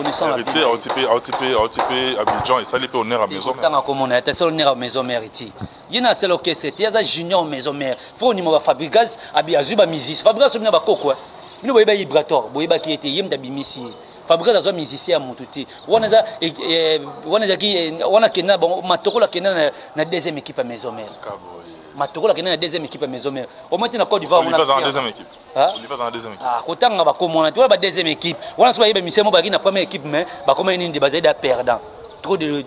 connaissant la héritier OTP Abidjan et ça les honneur à maison mère. Tant comme on est seul honneur à maison mère ici. Il y a un seul orchestre, il y a un junior maison mère. Faut ni ma Fabregas Abiazuba Mizis. Fabregas on n'a pas quoi. Nous voyons Ibrator, voyez qui était yem d'Abimisi. Fabregas a musicien à Moutouti. On a Kena, bon, Matoko la Kena na deuxième équipe à maison mère. Matoko la Kena na deuxième équipe à maison mère. Au moins, tu n'as pas du vent. On est en deuxième équipe. On est en deuxième équipe. Ah, quand on a comment tu vois la deuxième équipe. On a trouvé Michel Mobagi na première équipe, mais comment il est basé perdant. Trop de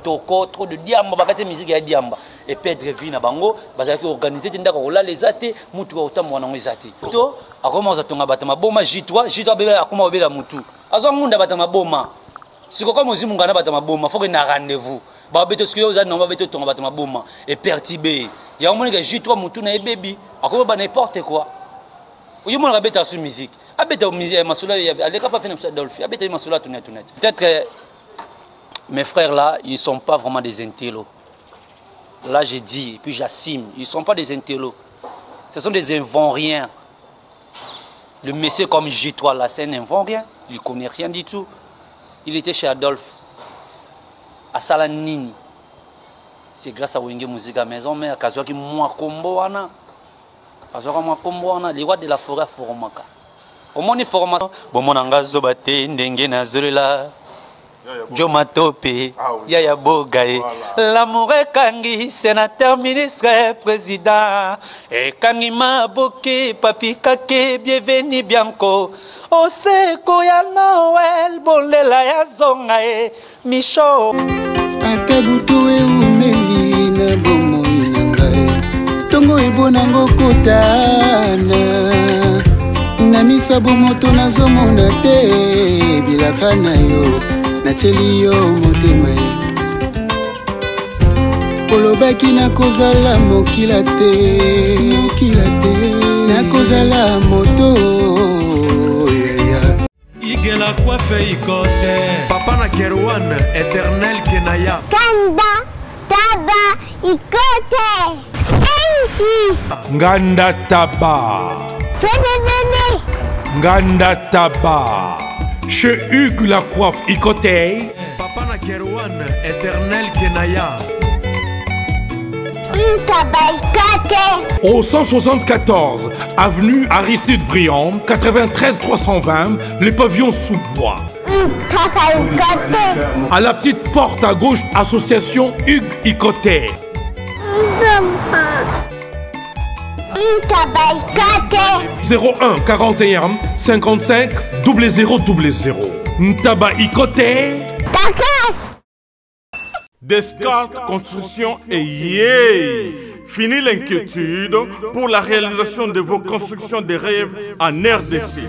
toko, trop de diamba, bakati musique ya diamba. Et perdre vie na bango, bazaki organiser tinda ko la les athées, mutu autant mwana ngezati. To, akoma za tonga batama boma J3 bela akoma bela mutu. Azo ngunda batama boma. Siko comme ozimu ngana batama boma, faut que na rendez-vous. Ba beto siko za nomba beto tonga batama boma et pertibé. Ya omoni que J3 mutu na baby, akoma ba n'importe quoi. Oyo mona beta sur musique. Abeta musique masula aleka pas faire ça Dolphy. Abeta masula tout net. Peut-être mes frères là, ils ne sont pas vraiment des intellos. Là, j'ai dit, et puis j'assume, ils ne sont pas des intellos. Ce sont des invents-rien. Le monsieur comme J3 là, c'est un invent-rien. Il ne connaît rien du tout. Il était chez Adolphe, à Salanini. C'est grâce à Wenge Musique à Maison Mère, Kazoaki Mwakomboana. Kazoaki Mwakomboana, les rois de la forêt Foromaka. Au moins, il faut formation. Bon, mon angazo bate, ndenge na zolela. Joma Topé, Yaya Bogaye, l'amour est Kangi, sénateur, ministre, président. Et Kangi Maboke, Papi Kake, bienvenue Bianco. Oseko ya Noël, Bolela ya Zongae, Micho. Atabuto e umeli na bomo inangae. Tongo ebonango kotana. Na misabu moto na zomona te, bilaka na yo. Nateli yo motema olobaki nakozala mokila te nakozala moto igela coiffe ikote papa na Kerwan éternel kenaya kanda taba ikote sensi nganda taba fenenene nganda taba chez Hugues la coiffe Icotey. Papa na Kerwan, éternel Kenaya. Au 174, avenue Aristide Briand, 93 320, les pavillons sous bois. À la petite porte à gauche, association Hugues Icotey. 01 41 55 0000. Ntaba Icotey. Descartes Construction et yeah! Fini l'inquiétude pour la réalisation de vos constructions de rêves en RDC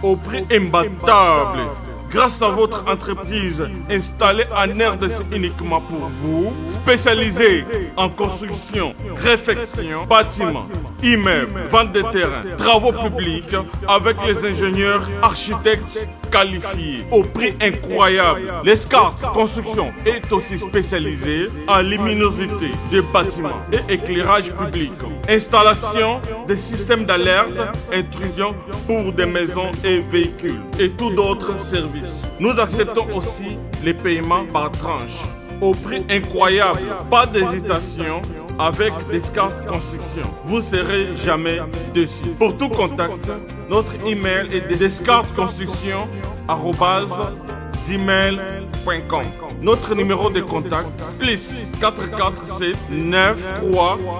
au prix imbattable. Grâce à votre entreprise installée en RDC uniquement pour vous, spécialisée en construction, réfection, bâtiments, immeubles, vente de terrains, travaux publics, avec les ingénieurs architectes qualifiés au prix incroyable. Descartes Construction est aussi spécialisée en luminosité des bâtiments et éclairage public, installation des systèmes d'alerte, intrusion pour des maisons et véhicules et tout d'autres services. Nous acceptons aussi les paiements par tranche au prix incroyable. Pas d'hésitation avec Descartes Construction. Vous ne serez jamais déçus. Pour tout contact, notre email est descartesconstruction@gmail.com. Notre numéro de contact plus 447 93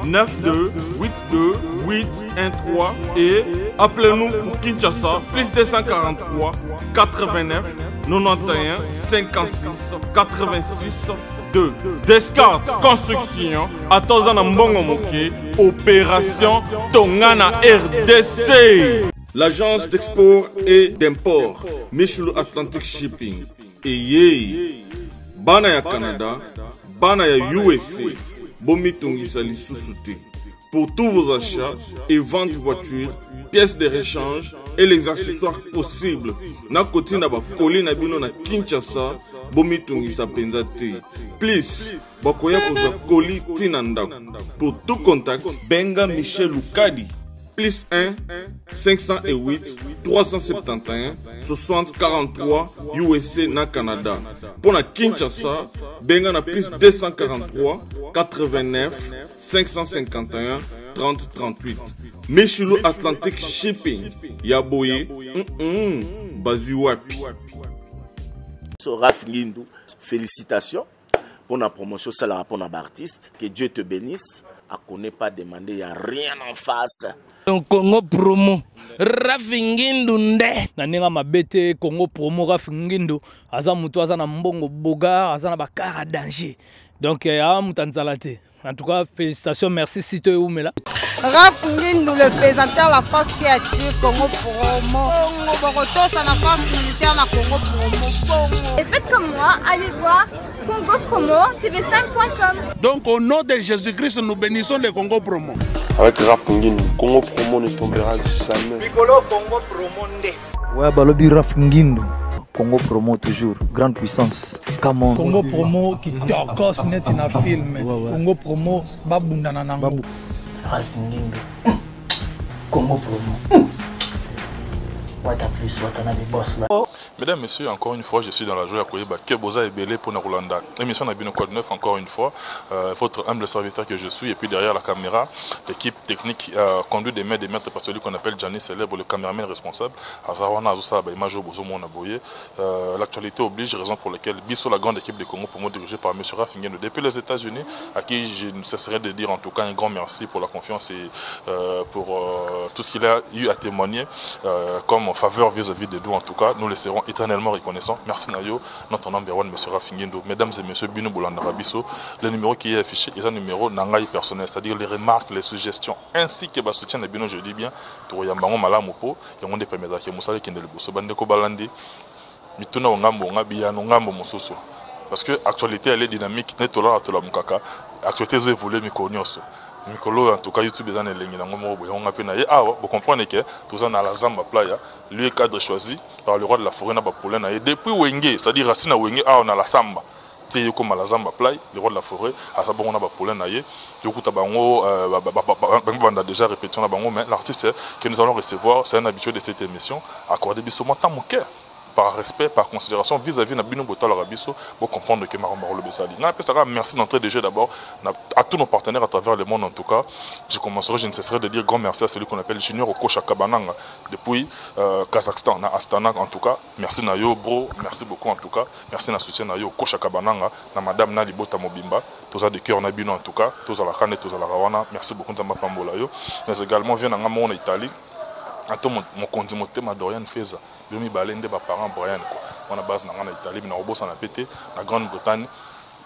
92 82 813 et appelez-nous pour Kinshasa plus 243 89 91 56 86 2. Descartes Construction à Tozana Mbongo Moké, opération Tongana RDC. L'agence d'export et d'import Michel Atlantic Shipping et yé bana ya Canada, bana ya USA, bomitungisa lisusu. Pour tous vos achats et ventes de voitures, pièces de rechange et les accessoires possibles. Na koti na ba koli na bino na Kinshasa, bomitungisa penza te. Please, bakoya koza koli tina ndako. Pour tout contact, benga Michel Lukadi plus 1 508 371 60 43 USA na Canada. Pour la Kinshasa, benga na plus 243 89 551 30 38. Michelo Atlantic Shipping, Yaboye, Bazuapi. Raph Ngindou, félicitations pour la promotion, c'est la rapport à l'artiste. Que Dieu te bénisse. À connaît pas demander, il n'y a rien en face. Congo promo Raph Ngindou nde naninga mabete Congo promo Raph Ngindou aza mutu aza na mbongo boga aza na bakara danger donc ya mutanzala te. En tout cas, félicitations, merci Sito et Oumela. Raph Ngindou, le présentateur de la force qui a tué Congo Promo. Congo Boroto, c'est la force militaire de Congo Promo. Et faites comme moi, allez voir Congo Promo, tv5.com. Donc au nom de Jésus-Christ, nous bénissons le Congo Promo. Avec Raph Ngindou, Congo Promo ne tombera jamais. Piccolo Congo Promo nde. Ouais, balobi Raph Ngindou. Congo Promo toujours, grande puissance. Come on. Congo Promo qui torcos net in a film. Congo Promo babundana nango. Raph Ngindou. Congo Promo. What a plus, what a des boss là. Mesdames, Messieurs, encore une fois, je suis dans la joie à Koyeba. Keboza et Belé pour Rolanda. Émission Nabino Code 9, encore une fois. Votre humble serviteur que je suis. Et puis derrière la caméra, l'équipe technique conduit des maîtres par celui qu'on appelle Gianni Célèbre, le caméraman responsable. L'actualité oblige, raison pour laquelle Bisso, la grande équipe de Congo Promo dirigée par M. Raph Ngindou depuis les États-Unis, à qui je ne cesserai de dire en tout cas un grand merci pour la confiance et pour tout ce qu'il a eu à témoigner comme en faveur vis-à-vis de nous. En tout cas, nous les serons éternellement reconnaissants. Merci Nayo, notre number one, M. Raph Ngindou. Mesdames et messieurs, Bino Boulandara Bisso, le numéro qui est affiché est un numéro nangai personnel, c'est-à-dire les remarques, les suggestions, ainsi que le soutien de Bino, je dis bien, pour Yambango Malamupo, et on est permis d'être Moussale Kindelbuso, Bandeko Balandi, Mituna Ongambo, Ngabiano Ngambo Moussoso. Parce que l'actualité, elle est dynamique, n'est pas là, l'actualité, elle évolue, Mikonyoso. Mikolo en tout cas YouTube ezana elengi nango moko boye on appelle na ye awa vous comprenez que tous en la zamba playa lieu cadre choisi par le roi de la forêt na ba poulain na ye depuis Wenge c'est-à-dire racine Wenge awa na la samba tie ko la zamba playa le roi de la forêt a sa bongo na ba poulain na ye yokuta bango banda déjà répétition na bango mais l'artiste que nous allons recevoir c'est un habitué de cette émission accordé biso montant mon cœur par respect, par considération vis-à-vis de Bino Botal Arabiso, pour comprendre que Marambaro Bessali. Merci d'entrée de jeu d'abord à tous nos partenaires à travers le monde en tout cas. Je commencerai, je ne cesserai de dire grand merci à celui qu'on appelle Junior Okocha Kabananga depuis Kazakhstan, à Astana en tout cas. Merci Nayo bro, merci beaucoup en tout cas. Merci na soutien Nayo Okocha Kabananga, na Madame Nali Bota Mobimba, tous de cœur Nabino en tout cas, tous à la Kane, tous à la Rawana. Merci beaucoup Nzamba Pambolayo. Mais également vient en Amon Italie. Attends mon condimoté ma Dorian Feza. Yomi Balende ba parents Brian quoi. On a base en Italie, na Obos en a pété, na Grande-Bretagne.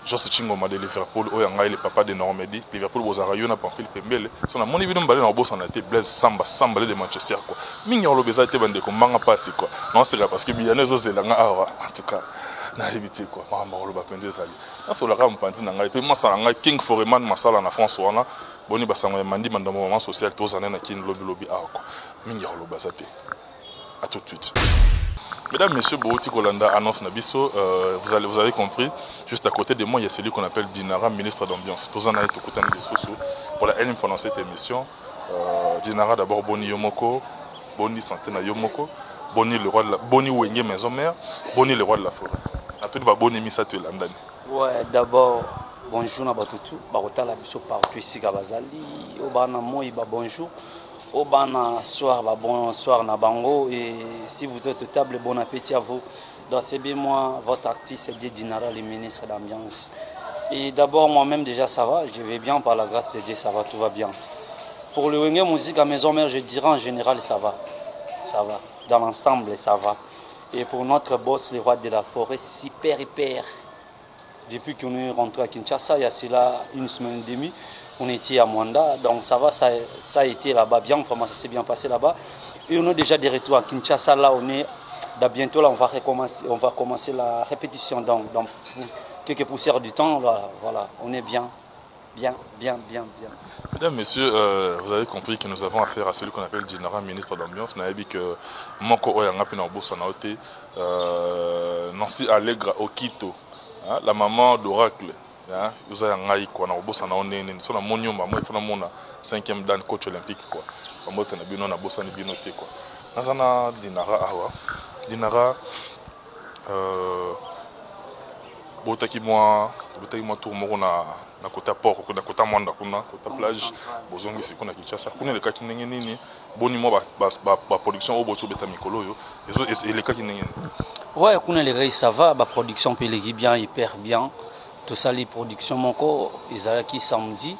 Just Chingoma de Liverpool, Oyanga le papa de Normandie, Liverpool Bozarayo na Pamphile Pembele. Son a moni bidon balé na Obos en a été Blaise Samba de Manchester quoi. Mingi olo beza te bande ko manga passe quoi. Non c'est là parce que Biané zo zelanga awa en tout cas. Na libité quoi. Mama olo ba penze zali. Na so la ram panti na ngai pe masala ngai King Foreman masala na France wana. Boni basango mandi mandamo moment social tozana na kin lobby awa quoi. Mingi olo bazate. À tout de suite. Mesdames, Messieurs, Bohoti Kolanda annonce Nabiso, vous avez compris, juste à côté de moi, il y a celui qu'on appelle Dinara, ministre d'Ambiance. Tozana est au côté de Soso. Pour la énième pendant cette émission, Dinara d'abord Boni Yomoko, Boni Santena Yomoko, Boni le roi de la Boni Wenge Maison Mère, Boni le roi de la forêt. À tout le monde, Boni Misatu Landani. Ouais, d'abord, bonjour Nabatutu, Barota la Biso partout ici Gabazali, Obana Moïba, bonjour. Au bonsoir, bonsoir Nabango et si vous êtes au table, bon appétit à vous. Donc c'est bien moi, votre artiste Dieu Dinara, le ministre d'Ambiance. Et d'abord moi-même déjà ça va, je vais bien par la grâce de Dieu, ça va, tout va bien. Pour le Wenge Musique à Maison Mère, je dirais en général ça va. Ça va, dans l'ensemble ça va. Et pour notre boss, le roi de la forêt, super hyper. Depuis qu'on est rentré à Kinshasa, il y a cela une semaine et demie. On était à Mwanda, donc ça va, ça a été là-bas bien, ça s'est bien passé là-bas. Et on est déjà de retour à Kinshasa, là on est, bientôt là on va commencer la répétition dans quelques poussières du temps, voilà, on est bien. Mesdames, Messieurs, vous avez compris que nous avons affaire à celui qu'on appelle Dinara, ministre d'Ambiance. Nous avons dit que Moko Oyanga Pinambosa Naote, Nancy Allegra Okito, la maman d'Oracle. Usa ya ngai kwa na bossa na onene so na monyoma moi fana mona 5e dan coach olympique quoi. Bamote na bino na bossa ni bino te quoi. Nazana dinara awa. Dinara botaki moi tour moko na kota port na kota mwanda kuna kota plage bozongi sikuna Kinshasa kuna le kaki ndenge nini boni mo ba production oboto beta mikolo yo et le kaki ndenge. Ouais, kuna le gars ça va, ba production peut les bien hyper bien. Tout ça les productions mon corps ils allaient qui samedi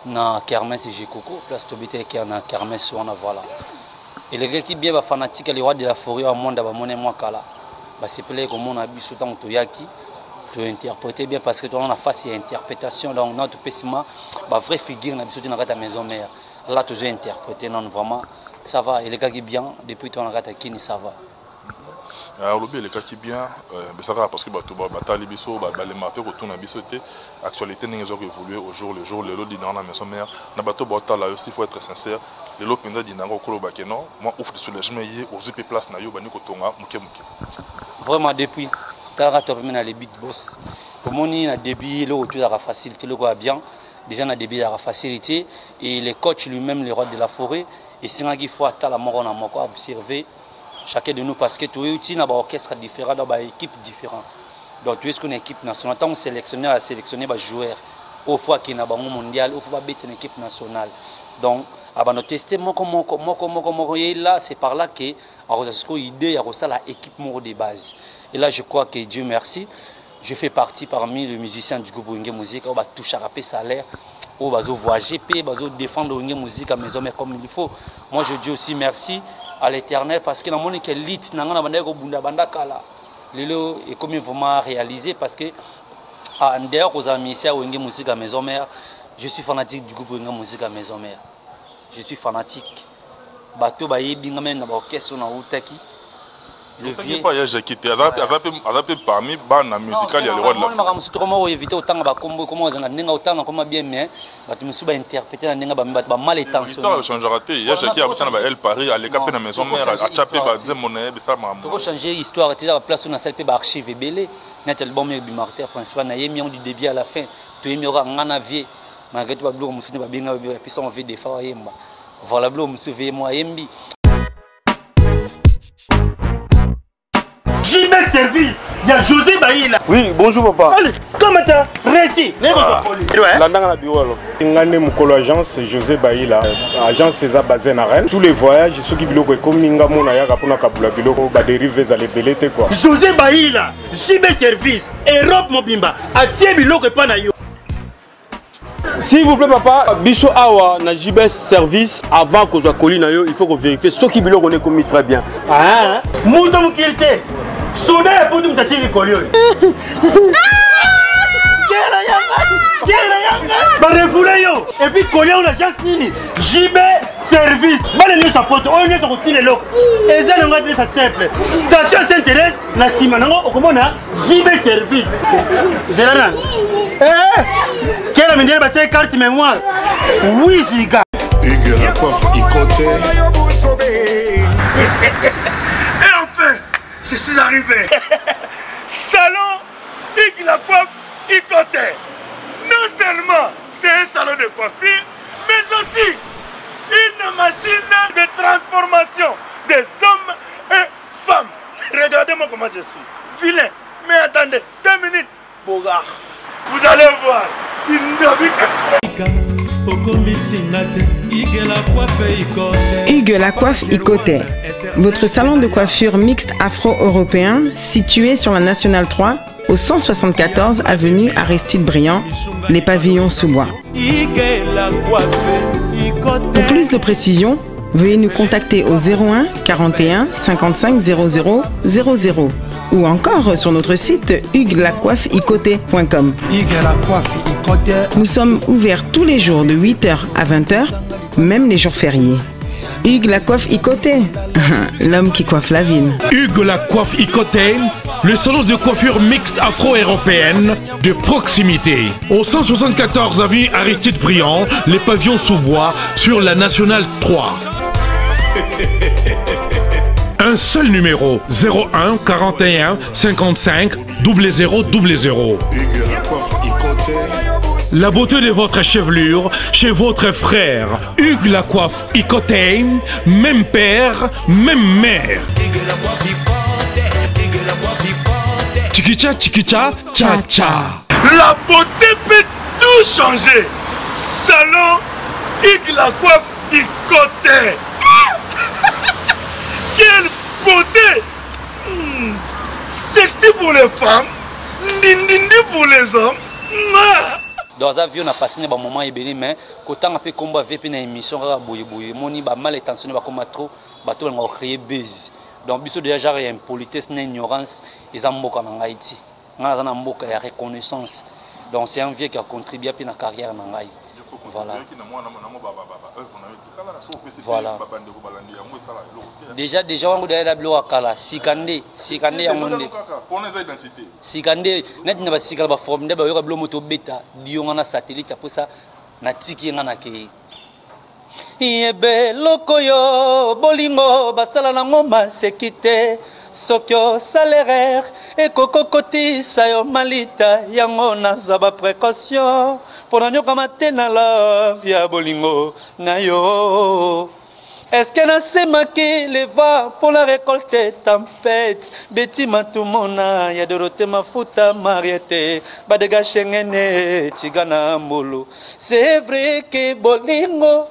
na kermesse et Jekoko place tobité qui na kermesse on a voilà. Et les gars qui bien ba fanatique les rois de la forêt au monde ba moné moi kala. Ba c'est plaît comme on a biso tant to yaki. Tu interpréter bien parce que toi on a face à interprétation donc notre pessima bah vraie figure na biso dans ta maison mère là tu as interprété non vraiment ça va et les gars qui bien depuis ton rata kini ça va alors le les gars qui bien ça va parce que bah tout batali biso bah les marquer retourner biso té actualité n'est pas évoluer au jour le jour le lot dans la maison mère na bato bota là aussi faut être sincère les lot penza dinango kolo bakeno moi ouf de soulagement yé aux up place na yo bani ko tonga muke vraiment depuis Tara top mena les big boss. Comme on a débit le retour à la facilité le quoi bien. Déjà on a débit à la facilité et les coachs lui-même les rois de la forêt et c'est là qu'il faut attendre la mort on a encore observer chacun de nous parce que tout est une orchestre différent dans une équipe différente. Donc tu es qu'on équipe nationale tant sélectionneur à sélectionner des joueurs au fois qu'il y a un mondial au fois battre une équipe nationale. Donc avant de tester comment là c'est par là que alors idée à la équipe mort de base. Et là, je crois que Dieu merci, je fais partie parmi les musiciens du groupe Wenge Musique. On va toucher à rapper salaire, on va voyager, on va défendre Wenge Musique à maison, mais comme il faut. Moi, je dis aussi merci à l'Éternel parce que la monnaie qui est lit, n'a pas de banda kala. Lelo est comme vraiment réalisé parce que en dehors aux amis ici à Wenge Musique à maison mère, je suis fanatique du groupe Wenge Musique à maison mère. Je suis fanatique. Bateau baye bingamen na orchestre na utaki. Le vieux pas j'ai quitté azapé parmi bana musical il y a le roi de la France comment éviter autant ba combo comment on a nenga autant comment bien mais batu musuba interpréter na nenga ba mal intentionné ça changera té il y a qui a besoin ba elle Paris aller caper na maison mère a chapé ba zemoné de ça maman to changer histoire té la place na salle ba archive belé net album bi martyr principal na yemi du début à la fin to yemi ora ngana vie malgré tout ba blo musuba binga puis ça on veut défendre yemba voilà blo musuba moi yembi JB Service, il y a José Baïla. Oui, bonjour papa. Allez, comment t'as réussi? Landanga bureau. Ngane Mukolo agence José Baïla. Agence César basée à Rennes. Tous les voyages, ceux qui biloko comme Ningamon na yaka pona kabula biloko ba dérive za lebelete quoi. José Baïla, JB Service, Europe Mobimba, atie biloko pa na yo. S'il vous plaît papa, biso awa na JB Service avant que soit colis na yo, il faut qu'on vérifie ceux qui biloko on commis très bien. Ah, muto mukirite. Soda pour tout t'attirer colio. Ba refoula yo. Et puis colio on a déjà signé. JB Service. Ba le sa poto, on est sur le lo. Et ça on va dire ça simple. Station Saint-Thérèse na sima nango okomona JB Service. Zerana. Quelle amène ba c'est carte mémoire. Oui, ziga. Hugues la coiffe Ikoté. Je suis arrivé. Salon Hugues la coiffe Ikoté. Non seulement c'est un salon de coiffure, mais aussi une machine de transformation des hommes et femmes. Regardez-moi comment je suis. Vilain. Mais attendez, 2 minutes. Bogart. Vous allez voir. Hugues la coiffe Ikoté, votre salon de coiffure mixte afro-européen situé sur la Nationale 3 au 174 avenue Aristide Briand, les pavillons sous bois. Pour plus de précisions, veuillez nous contacter au 01 41 55 00 00 ou encore sur notre site huguelacoiffeikoté.com. Nous sommes ouverts tous les jours de 8h à 20h, même les jours fériés. Hugues la coiffe Ikoté, l'homme qui coiffe la ville. Hugues la coiffe Ikoté, le salon de coiffure mixte afro-européenne de proximité. Au 174 avenue Aristide Briand, les pavillons sous bois sur la Nationale 3. Un seul numéro, 01 41 55 00 00. Hugues la coiffe Ikoté. La beauté de votre chevelure chez votre frère. Hugues la coiffe Icotane, même père, même mère. Chikicha, chikicha, cha cha. La beauté peut tout changer. Salon Hugues la coiffe Icotane. Quelle beauté! Sexy pour les femmes, ndindindi pour les hommes. Dans la vie, on a passé un moment ébélé, mais quand on a fait combat avec une émission, on a bouyé, on a mal intentionné, on a trop, on a créé buzz. Donc, déjà, il y a une politesse, une ignorance, ils ont beaucoup en Haïti. On a beaucoup de reconnaissance. Donc, c'est un vieux qui a contribué à la carrière en Haïti. Voilà. Voilà. Déjà on a la bloc à Kala, Sikande à monde. Sikande, net n'a pas Sikala forme, d'abord il y a bloc moto bêta, Dion a satellite pour ça, na tiki ngana ke. Yebe lokoyo bolingo bastala na ngoma sekite. Sokyo salaire et kokokoti sayo malita yango nazaba précaution pour nous kamater na la via bolingo na yo. Est-ce que na semaki les va pour la récolter tempête beti matumona ya dorote mafuta mariete badega shengene tigana mbolo. C'est vrai que bolingo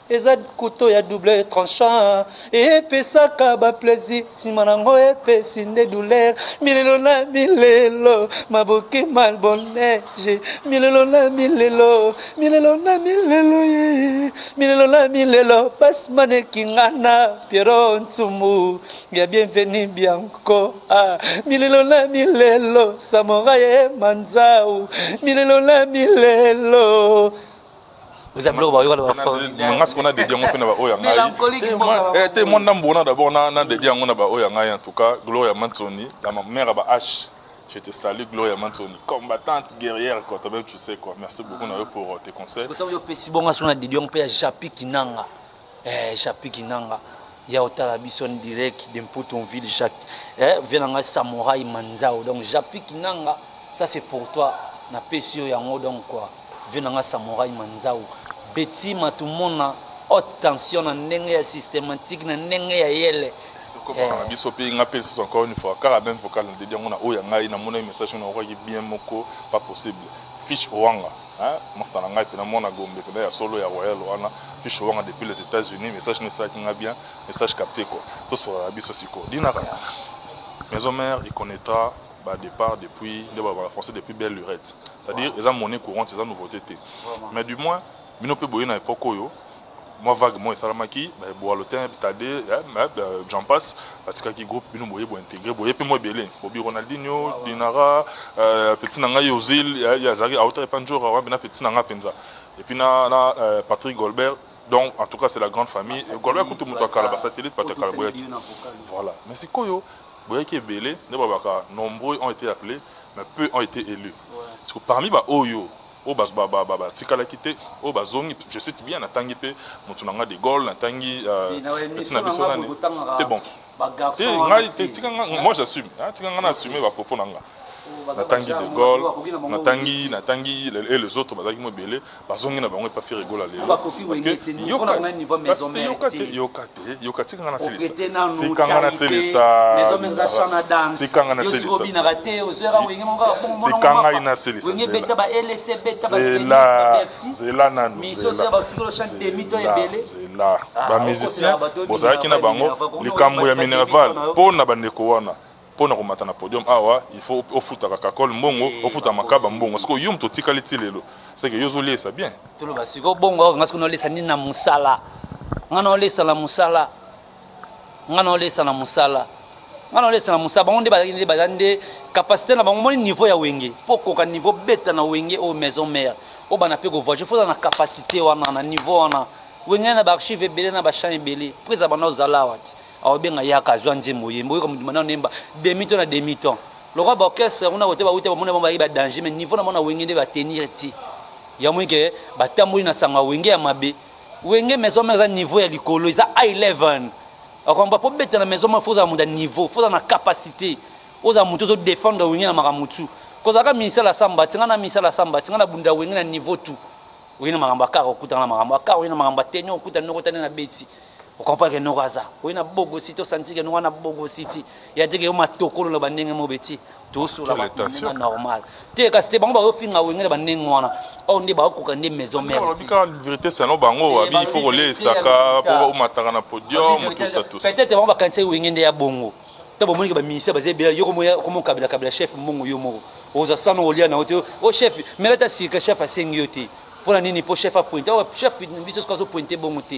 Eza couteau ya double tranchant et pesaka ba plaisir simanango et pesinde douleur milelo na milelo maboki mal bonneige milelo na milelo ye milelo na milelo pas mane kingana Piero Ntumu ya bienvenue bianco ah milelo na milelo samouraye manzao milelo na milelo. Vous avez l'eau, vous avez des diamants d'abord, des diamants en tout cas, Gloria Mantoni, la mère à H. Je te salue, Gloria Mantoni, combattante, guerrière, quoi. Toi-même, tu sais quoi. Merci beaucoup pour tes conseils. Si bon, on a des diamants, on peut Japi Kinanga. Japi Kinanga. Il y a autant d'habitude direct d'un ton ville, Jacques. Venanga Samouraï Manzao. Donc, Japi Kinanga, ça c'est pour toi. Na pesio yango donc quoi. Venanga Samouraï Manzao. Beti matumona haute tension na ndenge systématique na ndenge ya yele. Biso pe ngapel encore une fois car même vocal de dire on a oya ngai na mona message na roi bien moko pas possible. Fiche Wanga hein moi ça ngai pe na mona gombe pe ya solo ya royal wana Fiche Wanga depuis les États-Unis message ne ça nga bien message capté quoi. Tout sur biso siko. Dinara. Maison mère il connaîtra bah départ depuis la français depuis belle lurette. C'est-à-dire ils ont monnaie courante, ils ont nouveauté. Mais du moins Bino pe boyé na époque yo moi vaguement salamaki boa lotin pitade j'en passe parce que qui groupe bino boyé bo intégrer boyé pe moi belé Bobby Ronaldinho Dinara petit nanga Yozil ya Zari a autre panjora wa bina petit nanga penza et puis na Patrick Golbert donc en tout cas c'est la grande famille Golbert tout le monde akala ba satellite Patrick Golbert voilà mais c'est koyo boyé qui est belé ne babaka nombreux ont été appelés mais peu ont été élus parce que parmi ba oyo au bas tikala kité au bazongi je cite bien natangi pe mutunanga de gol natangi tina bisonane c'est bon moi j'assume tikanga na assumer ba propos nanga natangi de gol natangi et les autres bazaki mo belé bazongi na bango pas faire rigola lelo parce que yoka tikanga na selisa tikanga na selisa tikanga na selisa tikanga ina selisa c'est là nanu c'est là ba musicien bozaki na bango likambo ya Minerval pona bandeko wana pona komata na podium awa il faut ofuta kakakol mbongo ofuta makaba mbongo parce que yum to tikali tilelo c'est que yozoli ça bien to lo basiko bongo ngasko no lesa ni na musala ngana lesa la musala ngana lesa na musala ngana lesa na musala bango nde bazande capacité na bango moni niveau ya wenge poko ka niveau beta na wenge au maison mère o bana pe go voiture faut na capacité wana na niveau wana wenge na ba archive belé na ba champ belé presa bana zala wati abenga yaka zwanze moyembo comme demanda nemba demi-temps na demi-temps le roi orchestre on a voté ba uté ba mona ba danger mais niveau na mona wengende ba tenir ti ya mwike ba tambuli na sanga wenge ya mabe wenge maison mais niveau ya likolo isa high level akomba po beta na maison mais faut za munda niveau faut na capacité oza mutu zo défendre wenge na makamutu kozaka misala samba tinga na misala samba tinga na bunda wengi na niveau tout wina magamba kaka okutana na magamba kaka wina magamba tenyo okutana nokotana na beti okompa ke nokaza wina bogo sito santike no wana bogo city ya dege yo matokolo na bandenge mo beti to sura ba normal te ka c'était bango ba ofinga wengi na bandenge wana on ndi ba okoka ndi maison mère en vérité c'est non bango abi il faut rouler saka pour mataka na podium tout ça peut-être bango ba kanse wengi ndi ya bongo to bo moni ba ministère ba zebela yo komo kabila chef mbongo yo moko oza sano olia na hotel o chef mais là si chef a singioté pour la nini pour chef a pointer chef biso ko pointer bongo te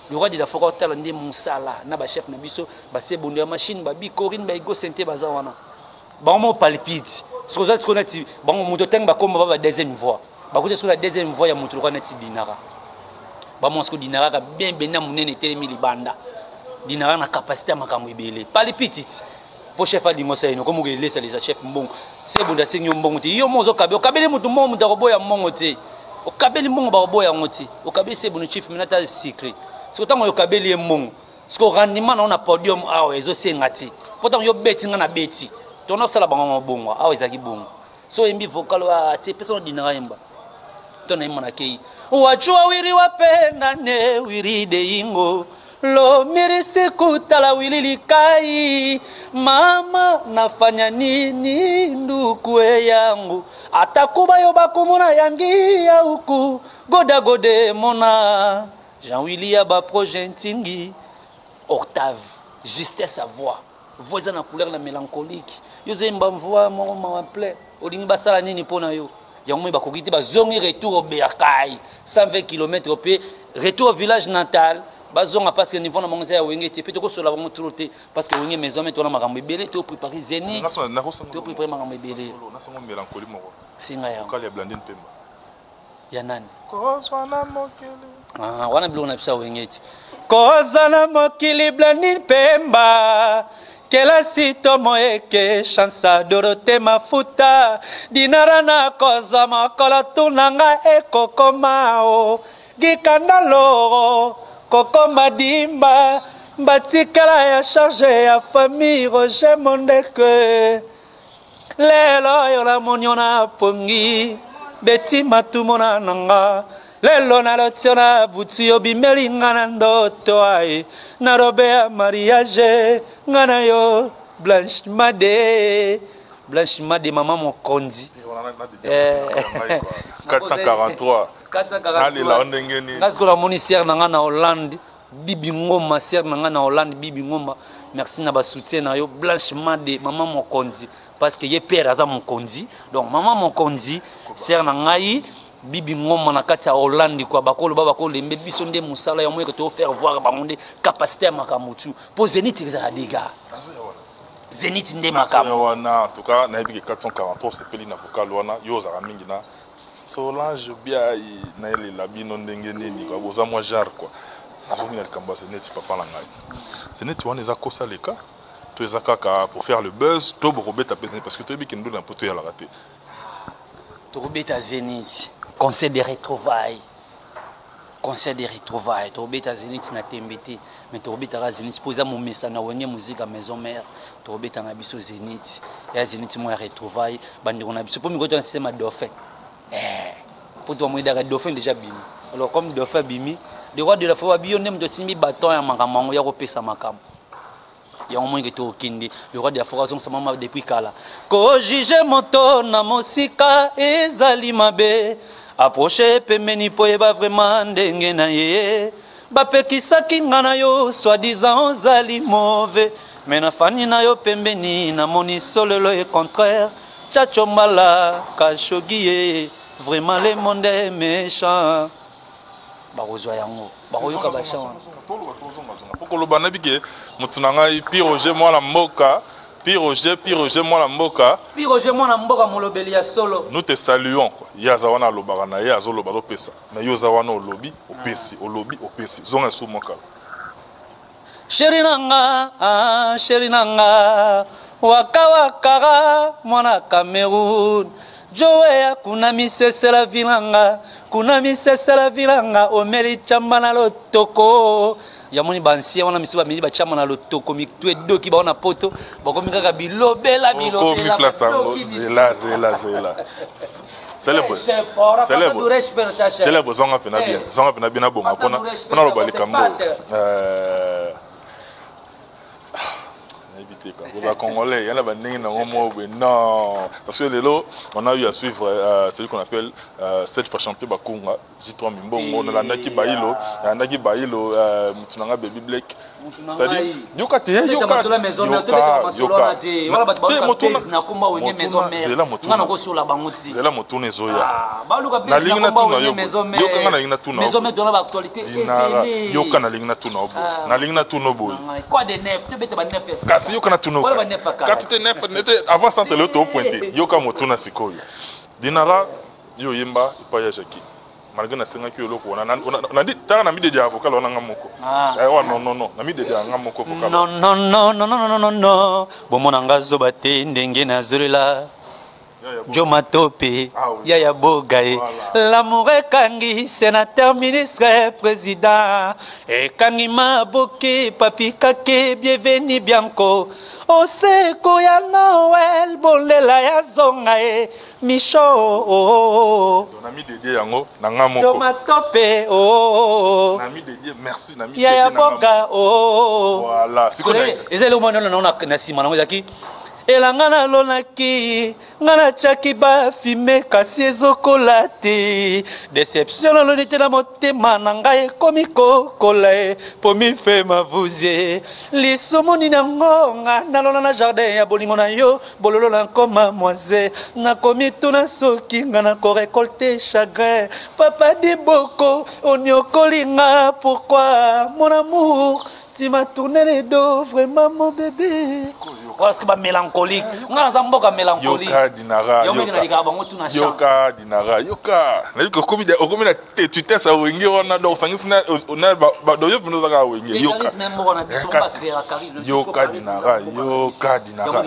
le roi de la forêt talande musala na ba chef na biso ba se bonde ya machine ba bikorine ba ego sente baza wana ba mo palpite ce que ça ce qu'on a dit ba mo moto teng ba komba ba deuxième voix ba ko ce la deuxième voix ya moto ko na ti dinara ba mo ce ko dinara ka bien bena munene telemi libanda dinara na capacité makambo ibele palpite pour chef a dingosa ino comme que laisse les chef mbongo se bonda sinyo mbongo te yo mozo kabe okabeli mutu mbongo mutu akoboya mbongo te okabeli mbongo ba koboya ngoti okabeli se bonu chief minata secret ce que tango okabeli mbongo ce que rendement on a podium awa ezo sengati pourtant yo beti nga na beti tono sala bango mbongo awa ezaki bongo so embi vocal wa te personne dinara yemba tona imana kei wachua wiri wapenga ne wiri de ingo lo mirisi kutala wili likai mama nafanya nini ndukwe yangu atakuba yo bakumuna yangi ya uku goda gode mona Jean-Willy ba projet ntingi octave justesse à voix voix na couleur la mélancolique yo zemba voix mon ma plaît olingi basala nini pona yo yango ba kokiti ba zongi retour au Berkay 120 km pe retour au village natal bazonga parce que niveau na mangasa ya wenge te peut ko sola bango troté parce que wenge maison metona makambo ebele to préparer zénith to préparer makambo ebele na songo mélancolie moko singa ya kali ya Blandine Pemba ya nani kozwana mokili wana biloko na bisa wenge ti kozana mokili Blandine Pemba kela sito moeke chansa Dorothée Mafuta dinara na koza makolo tunanga ekokomao gikandalo Koko Madimba batikala ya charge ya famille Roger Mondeke lelo yo la moniona pongi beti matumona nanga lelo na lotiona buti obimeli ngana ndoto ai na robe ya mariage ngana yo Blanche Made mama mokonzi 443 Parce que la monisière na Hollande, Bibi Ngoma, sœur na Hollande, Bibi Ngoma. Merci na ba soutien na yo Blanche Made, maman Mokonzi parce que ye père aza Mokonzi. Donc maman Mokonzi, sœur na ngai Bibi Ngoma na kati ya Hollande quoi bakolo bakolo mbe biso nde musala ya moyo que to faire voir ba monde capacité makamutu. Pour Zénith ça dégâts. Zénith nde makamu. Wana en tout cas na ebi 443 c'est peli na vocal wana yo za mingi na Solange bia na ele la bino ndenge nini kwa boza moi genre quoi nazomi na kamba Zénith papa la ngai Zénith wana eza kosa leka to eza kaka pour faire le buzz to borobeta pesa parce que to ebi kendo na poto ya la raté to robeta Zénith concert de retrouvailles to robeta Zénith na tembete mais to robeta ra Zénith poza mo mesa na wenge musique à maison mère to robeta na biso Zénith ya Zénith mo ya retrouvailles bandi na biso pour mi goto na système dauphin pour toi moi dauphin déjà bimi alors comme dauphin bimi le roi de la foi bio nem de simi bâton ya makambo ya kopesa makambo ya au moins que to kindi le roi de la foi son maman depuis kala ko juge moto na mosika ezali mabe approcher pemeni po eba vraiment ndenge na ye bapekisaki ngana yo soi-disant ozali mauvais mais na fani na yo pembeni na moni solelo et contraire Tchachombala, Kashogiye, vraiment le monde est méchant. Barozoa yango, baroyoka bachan. Pokolo banabike, mutunanga Piroger moi la mboka, Piroger moi la mboka. Piroger moi la mboka molobeli ya solo. Nous te saluons quoi. Yazawana lobaka na ye azoloba do pesa. Mais yozawana olobi, opesi, olobi, opesi. Zonga sou moka. Chéri nanga, waka wakara mwana Cameroun Joe kuna misesela vilanga, kuna misesela vilanga, omeri chamba na lotoko. Yamoni bansi wana misiba mini ba chamba na lotoko mitwe doki ba ona poto, bakomi kaka bilobela bilobela. Zela. Célèbre. Célèbre zonga pena bien. Zonga pena bien bonga pona lo balikambo. Vous êtes congolais, il y en a non. Parce que on a eu à suivre celui qu'on appelle 7 fois champion Bakunga, J3 Mimbongo, on a Naki Bailo, Naki Bailo, Mutunanga Baby Black. C'est-à-dire, Yoka, kasi yoka na tuno kasi te nef avant centre le to pointé yoka motuna sikoyo dinara yo yemba ipaya jaki malgré na senga ki loko on a dit tara na mi de avocat on nga moko non na mi de nga moko vocal non bomona ngazo bate ndenge na zolela Jo Matope, Yaya Bogaye, l'amour est Kangi, sénateur, ministre, président, et Kangi Maboke, Papi Kake, bienvenue Bianco, Oseko ya Noël, Bolela ya Zongae, Micho, Nami Dédé yango, nanga moko. Jo Matope, Nami Dédé, merci, Nami Dédé. Yaya Boga, Voilà, c'est quoi? Et c'est le moment où on a Simon, elanga na lonaki ngana chaki ba filme kasi ezokola te déception loloni te na motema na ngai ekomi kokola po mife mavuzie lisomoni nango nga nalona na jardin ya bolingo na yo bololo na nkoma moise nakomi tuna soki nga na korekolte chagrin papa diboko oniokoli nga pourquoi mon amour tu m'as tourné les dos, vraiment mon bébé. Parce que mélancolique. On a un peu mélancolique. Yoka dinara. Yoka dinara. Yoka. Tu t'es ça wenge on a donc sangina on a do yo pino zaka wenge. Yoka. Yoka dinara. Yoka dinara.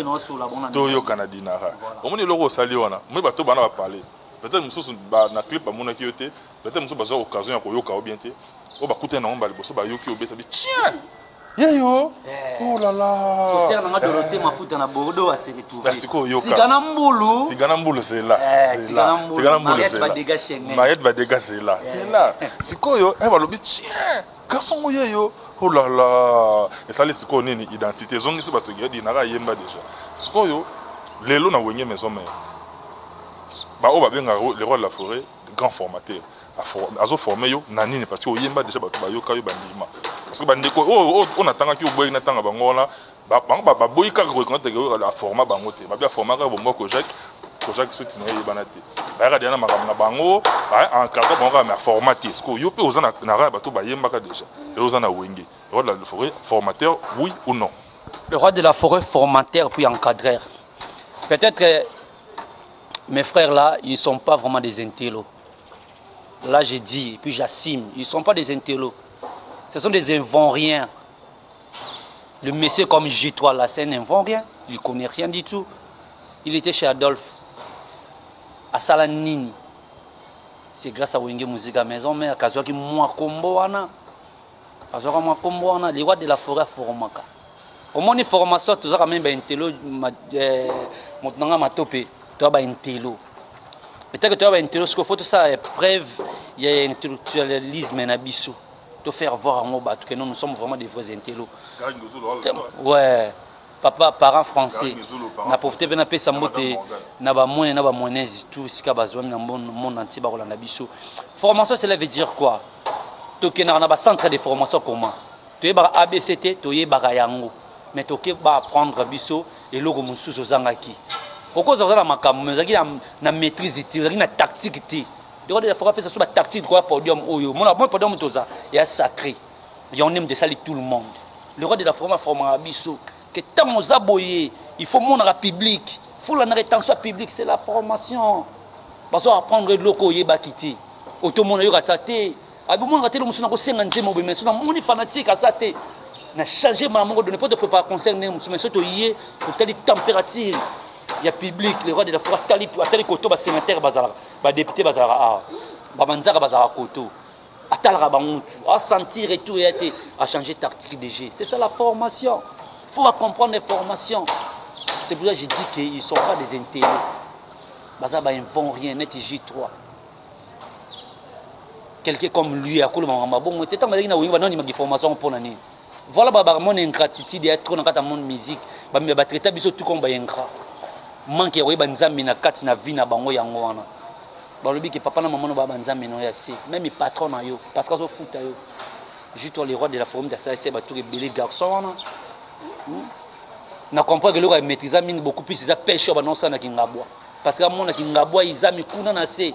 To yoka na dinara. Omoni loko sali wana. Moi bato bana ba parler. Peut-être mususu na clip ba mona kiote. Peut-être mususu bazo occasion ya ko yoka obienté. O ba kuta na ngomba liboso ba yoki obeta bi tiens. Yo. Oh là là. Social na Dorothée mafuta na Bordeaux a se retrouver. Tigana Mbulu c'est là. Tigana Mbulu c'est là. Mayet Badega c'est là. C'est là. Sikoyo ba lobi tiens. Garçon yo. Oh là là. Et ça les siko nini identité zongi se bato gedi na yemba déjà. Sikoyo lelo na wenye maison mère. Ba o ba benga le roi de la forêt, grand formateur. Azo formé yo nani parce que oyemba déjà bato ba yoka yo bandima. Parce que bandeko on attend ki oboyi na tanga bango na ba boyi ka ko konta la format bango te ba bia format ka bombo ko Jacques soutien yebana te ba ra diana makam na bango ba en cadre bango mais formaté ce que yo pe ozana na ra bato ba yemba ka déjà et ozana wenge le roi de la forêt formateur oui ou non? Le roi de la forêt formateur puis encadreur. Peut-être mes frères là ils sont pas vraiment des intellos. Là j'ai dit puis j'assume ils sont pas des intellos. Ce sont des invoriens. Le monsieur comme J3 là, c'est un invoriens. Il ne connaît rien du tout. Il était chez Adolphe, à Salanini. C'est grâce à Wenge Musique à Maison Mère, Kazoaki Mwakomboana. Kazoaki Mwakomboana, les rois de la forêt Formaka. Au moins, une formation, tout ça, même un télo, mon Matope, tu as un télo. Peut-être que tu as un télo, ce qu'il faut, tout ça, preuve, il y a un intellectualisme, un abysso. De faire voir en bas que nous sommes vraiment des vrais intellos. Ouais, papa, parents français. Na profité de naper sa moté, na ba moine, na ba moinez, tout ce qui a besoin dans le monde entier, bah on a biso. Formation, cela veut dire quoi? Tu na ba centre de formation comment? Tu es ba ABCT, tu es ba yango, mais tu es ba apprendre biso et logo mususu zangaki. Pourquoi vous avez la makam, vous avez na maîtrise, vous avez na tactique. Il y a des tactiques quoi podium mon podium il y a sacré. Il y a un aime de salir tout le monde. Le roi de la formation biso que tant aux aboyés, il faut mon public, il faut la rétention publique, c'est la formation. Parce qu'on apprendre de l'eau yeba quitter. Auto mon yo raté. Abi mon raté le monsieur na ko 50e mo mais son mon fanatique à ça té. Na changer ma mongo de ne pas de préparer concert monsieur mais surtout yé pour telle température. Il y a public, les rois de la forêt, Atali Koto, sénateur, député, Bamanzara, Koto. À sentir et tout, à changer tactique de jeu. C'est ça la formation. Il faut comprendre les formations. C'est pour ça que je dis qu'ils ne sont pas des intellos. Ils ne vont rien, net J3. Quelqu'un comme lui, à voilà, mon ingratitude est trop dans le monde musique. Je traite tout comme un ingrat. Manque de na vie na bango yango wana. Balobi que papa na maman ba banzambe no ya se. Même les patrons na yo parce que zo foot yo. Juste les rois de la forme de ça c'est ba tout belé garçon wana. Na comprend que le roi maîtriser mingi beaucoup plus ça pêche ba non ça na kingabwa. Parce que mon na kingabwa izami kuna na se.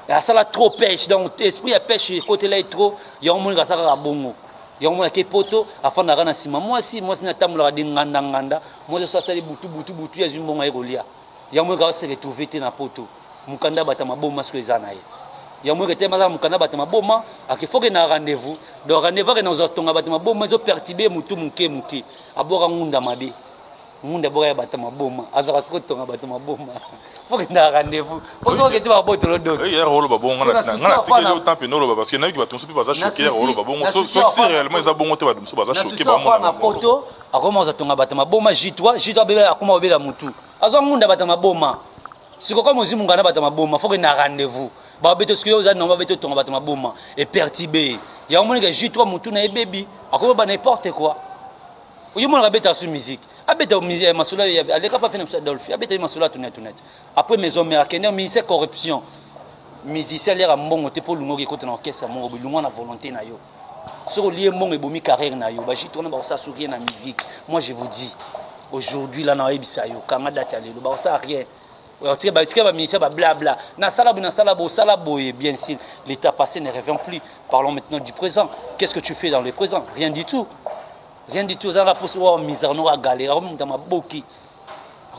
Ya ça la trop pêche donc esprit ya pêche côté là trop, ya mon ga ça ka bongo. Il y a des poteaux afin de rendre si moi si moi c'est un la dinganda nganda moi je suis butu ya zumbo ngai rolia il y a moi ga se retrouver na poteau mukanda batama boma ce que zana il y a moi que tema mukanda batama boma a qu'il faut que na rendez-vous donc rendez-vous que nous autonga batama boma zo perturber mutu muke abora ngunda mabe ngunda bora batama boma azaka siko tonga batama boma faut que na rendez-vous faut que tu vas boto le dos hier rolo babonga na tikeli autant penolo parce que na ki batonso pe baza choquer rolo babonga so réellement ils a bongo te badomso baza choquer ba mona na poto akoma ozatonga batama boma jitwa bela akoma obela mutu azo ngunda batama boma siko comme ozimu ngana batama boma faut que na rendez-vous ba beto siko oza non ba beto tonga batama boma et perturbé ya omoni que jitwa mutu na ebebi akoma ba n'importe quoi oyo mona beta sur musique abeta masula aleka pas faire Adolphe abeta masula tout net après maison mère kende ministère corruption musicien l'air mbongo te pour lungo ki na orchestre mongo bilungo na volonté na yo sur lié mongo e bomi carrière na yo ba jitona ba ça sourire na musique moi je vous dis aujourd'hui là na ebisa yo kanga date ya lelo ba ça rien tika ba ministère ba blabla na sala boye bien sûr l'état passé ne revient plus parlons maintenant du présent qu'est-ce que tu fais dans le présent rien du tout ça va pour voir misère no galère comme dans ma boki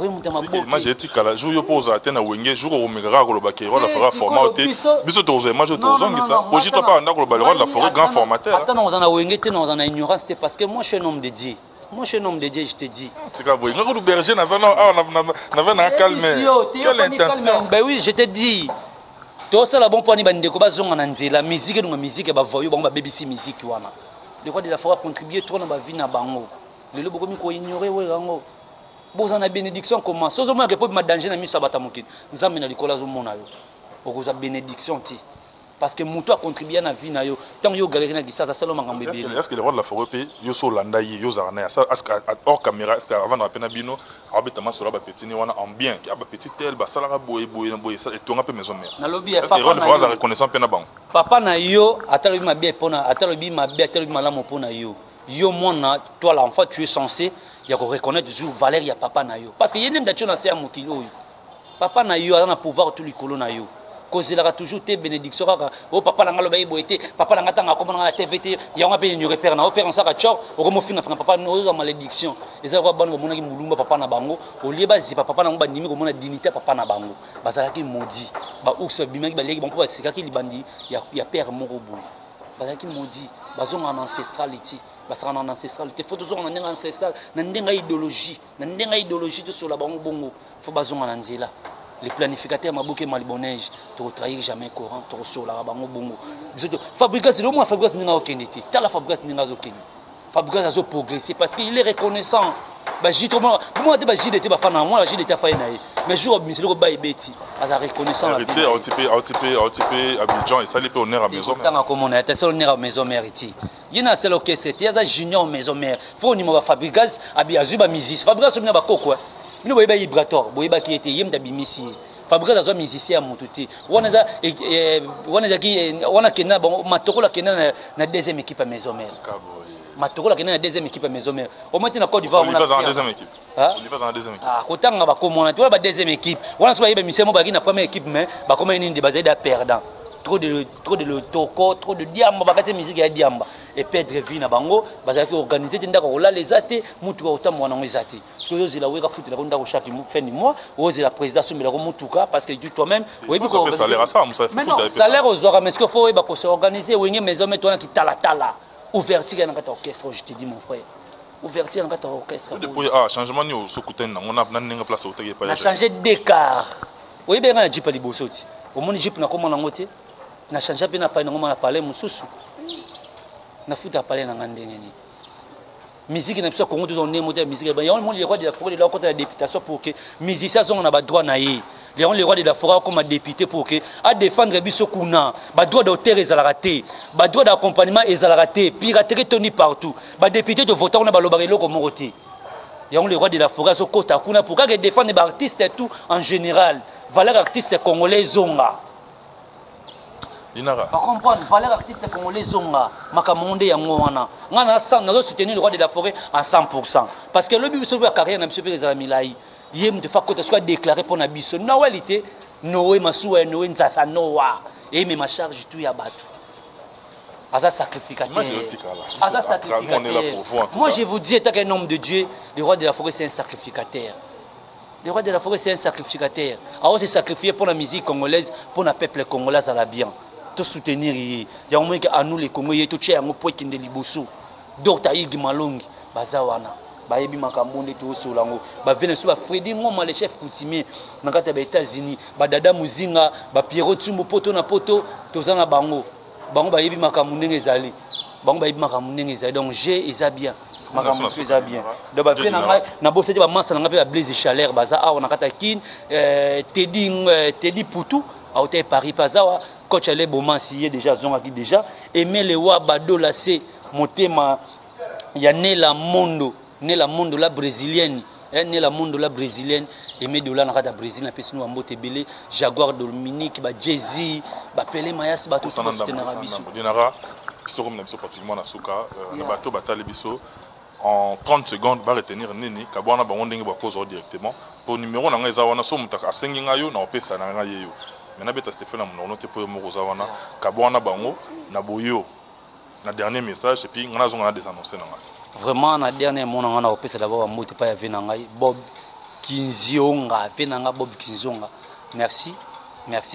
moi j'ai dit que la jour yo pose à tena wenge jour au megara ko lobaki roi la forêt formaté biso toze moi je tozongi ça oji to pas ndako le roi de la forêt grand formateur attends on a wenge te on a ignorance c'est parce que moi je suis un homme de Dieu je te dis c'est quoi boy ngako berger na zana on avait un calme quelle intention ben oui je te dis to ça la bon point ni bandeko bazonga na nzela musique donc musique ba voyo ba BBC musique wana le roi de la forêt contribuer trop dans ma vie na bango le beaucoup mi ko ignorer we rango boza na bénédiction comment sozo mo ke po ma danger na mi sabata mokini nzambe na likola zo mona yo okoza bénédiction ti parce que muto a contribué na vie na yo tant yo galérer na gisa ça solo mangambe bébé est-ce que le roi de la forêt pe yo so landa yi yo zarana ya ça est-ce que hors caméra est-ce que avant na pena bino abeta ma solo ba petit ni wana en bien ki ba petit tel ba sala boye ça et tonga pe maison mère na lobby est-ce que le roi de la forêt a reconnaissant pena bango papa na yo atalobi mabe pona atalobi mabe atalobi malamu pona yo mona toi l'enfant tu es censé ya ko reconnaître toujours valeur ya papa na yo parce que yene ndacho na se mokilo yo papa na yo ana pouvoir tout likolo na yo kozela toujours te bénédiction kaka o papa na ngalo bayibo ete papa na ngata ngako na TVT ya ngape nyore père na o père on saka chok o ko mo finga papa no za malédiction eza ko bana mona ki mulumba papa na bango o lieba zipa papa na ngba ndimi ko mona dignité papa na bango bazala ki maudit ba ox bimaki ba leki bon ko sika ki libandi ya père moko boy bazala ki maudit bazonga en ancestralité basaka na ancestralité faut toujours na ndenga ancestral na ndenga idéologie to sur la bango bongo faut bazonga na nzela les planificateurs maboke malibonège to trahir jamais Coran to sur la bango bongo fabrication le moins fabrication ninga okendete ta la fabrication ninga zokeni fabrication azo progresser parce qu'il est reconnaissant ba jito moi te ba jide te ba fana moi la jide te fa nae mais jour miselo ko ba ebeti aza reconnaissant la tu sais Abidjan et ça les honneur à maison mère comme on est seul honneur à maison mère ici yina seul orchestre te aza junior maison mère faut ni ma fabrication abi azuba musique fabrication na ba koko bino boyeba vibratoire boyeba ki ete yem tabimisi fabrication azo musicien ya mututi wana kena bon matokola kena na deuxième équipe à maison mère matokola kena na deuxième équipe à maison mère au moins na Côte d'Ivoire on a en deuxième équipe on va en deuxième équipe kotanga ba komona tu ba deuxième équipe wana so bayeba misemo ba na première équipe mais ba comme une de bazeda perdant trop de toko trop de diamba bakati musique ya diamba et perdre vie na bango bazaki organiser tinda ko la les athées mutuka otamwa na ezate parce que yozila weka foot la konda ko chaque fin du mois ozila président sombela ko mutuka parce que tu toi-même oui ko organiser salaire à ça musa foot salaire aux organes mais ce qu'il faut ba ko se organiser wenge maison mais toi qui tala ouverture na kata orchestre je te dis mon frère ouverture dans votre orchestre. Depuis changement ni au soukuten on a n'enga place au tege pas. Changer d'écart. Oui bien na jipa libosoti. Au monde jip na comment na ngote. Na changer pe na pa na ngoma na parler mususu. Na futa parler na ngandenge ni. Musique na biso Congo tous on est monté musique. Il y a un monde les rois de la forêt de la côté de la députation pour que musiciens sont na ba droit na yé. Les rois de la forêt comme député pour que à défendre biso kuna ba droit d'auteur ezalaraté ba droit d'accompagnement ezalaraté piraterie toni partout ba député de voter on a ba lobarelo comme roté les rois de la forêt so kota kuna pour que défendre les artistes et tout en général valeur artiste congolais zonga Dinara pas comprendre valeur artiste congolais zonga makamonde yango wana ngana sans nazo soutenir le roi de la forêt à 100% parce que le but c'est la carrière na biso pe ezala milai yem de fakota soit déclaré pour na biso noalité noé masuwa noé nzasa noa et même ma charge tout ya batu asa sacrificateur asa sacrificateur moi je vous dis étant qu'un homme de Dieu le roi de la forêt c'est un sacrificateur le roi de la forêt c'est un sacrificateur alors c'est sacrifié pour la musique congolaise pour le peuple congolais à la bien tout soutenir il y a au moins que à nous les Congolais tout tient un point qui de liboso docteur Igi Malongi bazawana bayebi makambo to solango ba vene so ba Freddy Ngoma le chef coutumier na kata ba États-Unis ba Dada Muzinga ba Pierrot Tumbo poto na poto tozana bango bayebi makambo ndenge ezali bango bayebi makambo ndenge ezali donc j'ai eza bien makambo eza bien donc ba vena ngai na bosete ba massa na ngai ba Blaise Chaleur baza a na kata kin Teddy Poutou a hôtel Paris pazawa coach ale Bomansi déjà zonga qui déjà aimer le wa badola c'est motema ya Nela Mondo né la monde la brésilienne né la monde la brésilienne aimé de la na kata Brésil na pesi no ambote belé Jaguar Dominique ba Jay-Z ba Pelé Mayas ba tout ça na biso dinara so comme na biso pratiquement na suka na bato batali biso en 30 secondes ba retenir nini kabwana ba ndenge ba cause directement pour numéro na ngeza wana so mutaka asengi ngayo na opesa na ngayo maintenant beta Stéphane na note pour mo koza wana kabwana bango na boyo na dernier message et puis ngana zonga des annoncer na ngayo. Vraiment na dernier mot on a opé d'abord moto pas ya ngai Bob Kinzionga venanga Bob Kinzionga merci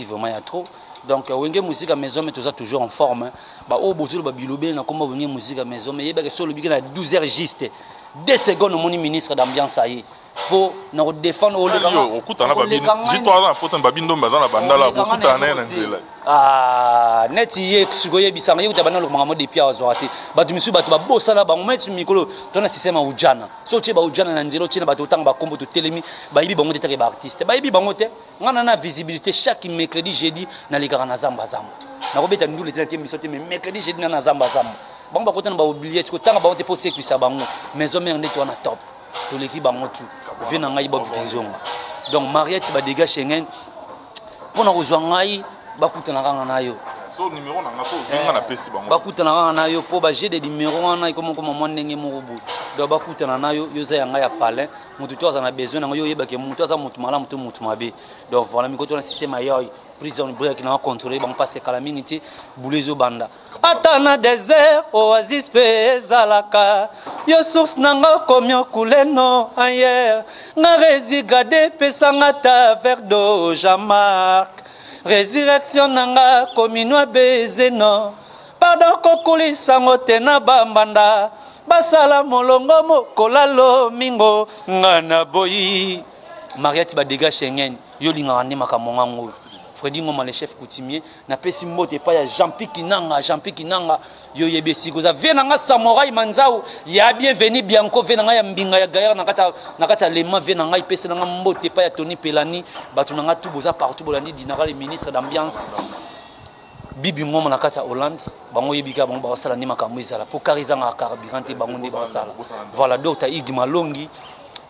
vraiment il y a trop donc wenge musique à maison mais tout ça toujours en forme ba o bozulu ba bilobe na komba wenge musique à maison mais yeba que solo biki na 12h juste 2 secondes mon ministre d'ambiance ayi pour nous défendre au Légament. Dis-toi là, pour babindo bazana bandala beaucoup d'années na nzela. Ah, net yé sugoye bisanga yuta banalo mangamo de pia wazwati. Batu misu batu babosa na bango metu mikolo tona système ujana. So che ba ujana na nzelo china batu tanga ba kombo to telemi ba yibi bango te ba artiste. Ba yibi bango te ngana na visibilité chaque mercredi jeudi na likara na zamba zamba. Na kobeta ndule te ke misote mais mercredi jeudi na zamba zamba. Bango ba kotana ba oublier ko tanga bango te po sécurité bango. Maison mère ndé to na top. To l'équipe bango tout. Vena ngai Bob Kinzonga. Donc Mariette ba dégage Schengen pour na kozwa ngai bakutana kanga nayo. So numéro na ngaso zinga na pesi bango. Bakutana kanga nayo po ba j'ai des numéros wana comme moi ndenge morubu. Donc bakutana nayo yoza ya ngai ya palin. Mutu to azana besoin na yo yeba ke mutu aza mutu mala mutu mabe. Donc voilà mi koto na système ayo prison break na contrôler bango parce que kala minute boulezo banda. Atana désert oasis pezalaka yo source nanga komyo kuleno ayer nga résigade pesanga ta vers do Jean-Marc résurrection nanga komino bezeno pardon kokulisa ngote na bambanda basala molongo mokolalo mingo ngana boyi Mariette ba dégage Schengen yo linga ne makamonga ngo Freddy Ngoma le chef coutumier na pesi mbote pa ya Jean-Pierre Kinanga yo yebe sikoza venanga samouraï manzao ya bienvenue bianco venanga ya mbinga ya gaillard na kata lema venanga ipesi nanga mbote pa ya Tony Pelani batu nanga tout boza partout bolandi dinara le ministre d'ambiance Bibi Ngoma na kata Hollande bango yebika bango ba sala ni makambo ezala po karizanga carburant bango ndi ba sala voilà docteur Igi Malongi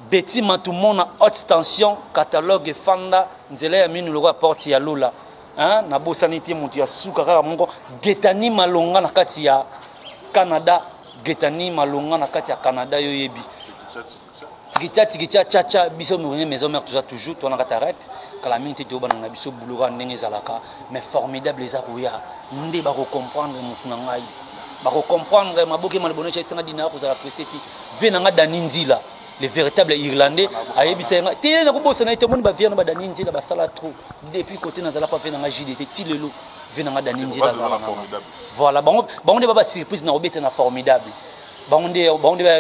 Betty Matumona haute tension catalogue Fanda nzela ya minu loko porte ya Lola hein na bosanité mutu ya suka kaka mongo Getani Malonga na kati ya Canada Getani Malonga na kati ya Canada yo yebi tikicha chacha biso mwenye maison mère tout ça toujours to na kata rep kala minute to bana na biso bulura ndenge zalaka mais formidable les akoya nde ba ko comprendre mutu na ngai ba ko comprendre maboke malbono cha sanga dina ko za preseti venanga daninzila les véritables irlandais ayebisa nga te na ko bosa na ite moni ba viana ba daninzila ba sala trop depuis côté na zala pas fait na JDT tilelo venanga daninzila voilà bango ne ba surprise na obeta na formidable bangonde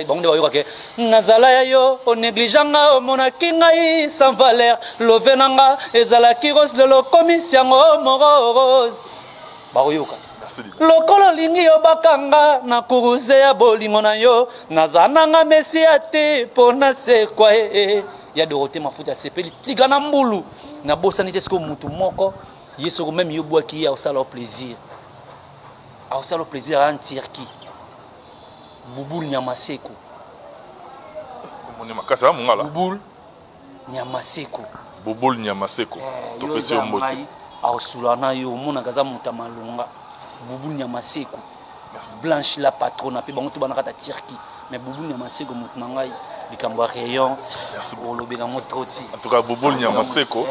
bayokake nazala ya yo onégliganga omonaki ngai sans valeur love nanga ezalaki rose lelo komisi yango moko rose bakoyoka lokolo lingi yo bakanga na kuruze ya bolingo na yo naza nanga mesia te mpona sekwa ya dorote mafuta asepeli tika na mbulu nabosani te siko mutu moko ye soko meme yo bwaki ye aosala o plaisir en Turquie Bouboul Nyamaseko Bouboul Nyamaseko Bouboul Nyamaseko topesi yo mbote aosulana yo mona kaza mutamalunga Bouboul Nyamaseko Blanche la patronne pe bango to banaka ta Turquie mais Bouboul Nyamaseko mutu na ngai likambo rayon pour le bénamo troti en tout cas Bouboul Nyamaseko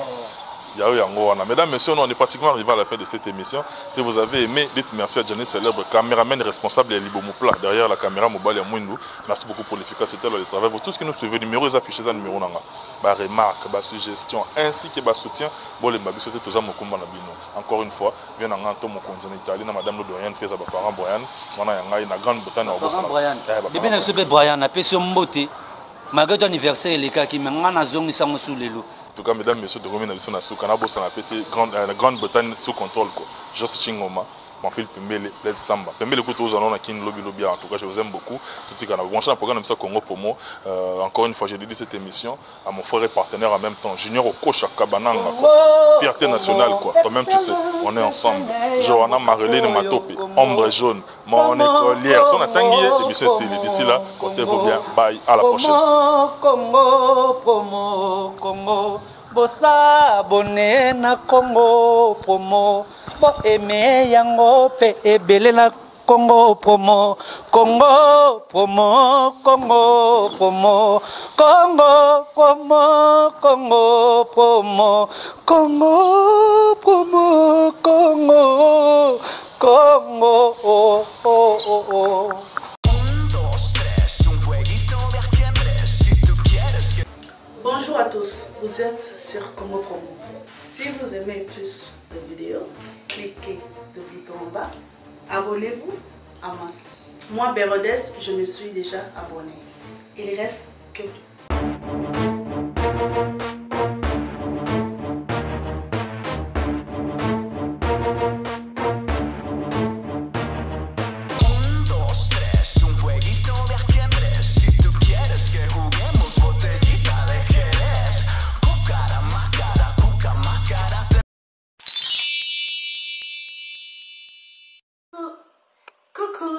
Mesdames, messieurs, on est pratiquement arrivé à la fin de cette émission. Si vous avez aimé, dites merci à Johnny Célèbre, caméraman responsable et Libomopla derrière la caméra mobile à Mwindou. Merci beaucoup pour l'efficacité de travail. Pour tout ce qui nous suivez, numéro est affiché dans le numéro. Remarques, suggestions, ainsi que soutien. Encore une fois, bien en Antoine en Italie, Madame Lodorian fait sa parent Brian. On a une Grande-Bretagne au Boston. Brian, depuis que je Brian, a fait son beauté. Malgré ton anniversaire, les cas qui m'ont en zone, ils sont sous les lots. En tout cas, mesdames, messieurs, de Romain Nabisson Nassou, Canabos, on a pété la Grande-Bretagne sous contrôle. Joss Chingoma, mon fils Pembele, Led Samba. Pembele, écoute, aux allons, qui lobby. En tout cas, je vous aime beaucoup. Tout ce qu'on a. Bon, je suis un programme comme ça, Congo Promo. Encore une fois, j'ai dédié cette émission à mon frère et partenaire en même temps, Junior Okocha Kabananga. Fierté nationale, quoi. Toi-même, tu sais, on est ensemble. Johanna Marilyn Matope, Ombre Jaune, mon écolière. Si on a tangué, l'émission c'est d'ici là, portez-vous bien. Bye, à la prochaine. Congo Promo, Congo. Bossa bonne na Congo Promo. Bo aimé yango pe ebele na Congo Promo. Congo Promo, Congo Promo. Congo Promo, Congo Promo. Congo Promo, Congo. Congo, oh, oh, oh, oh. Bonjour à tous, vous êtes sur Congo Promo. Si vous aimez plus de vidéos, cliquez le bouton en bas, abonnez-vous à masse. Moi, Bérodès, je me suis déjà abonné. Il reste que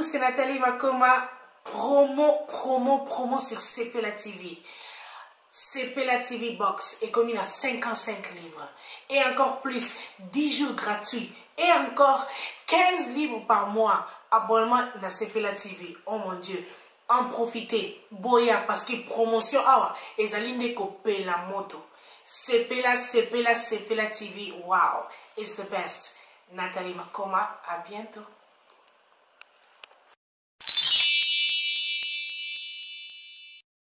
c'est Nathalie Makoma, promo sur CPLA TV. CPLA TV Box est commis à 55 livres. Et encore plus, 10 jours gratuits. Et encore 15 livres par mois. Abonnement à CPLA TV. Oh mon Dieu. En profitez. Boya parce que promotion awa. Et Zaline Kopé la moto. CPLA TV. Wow. It's the best. Nathalie Makoma. À bientôt.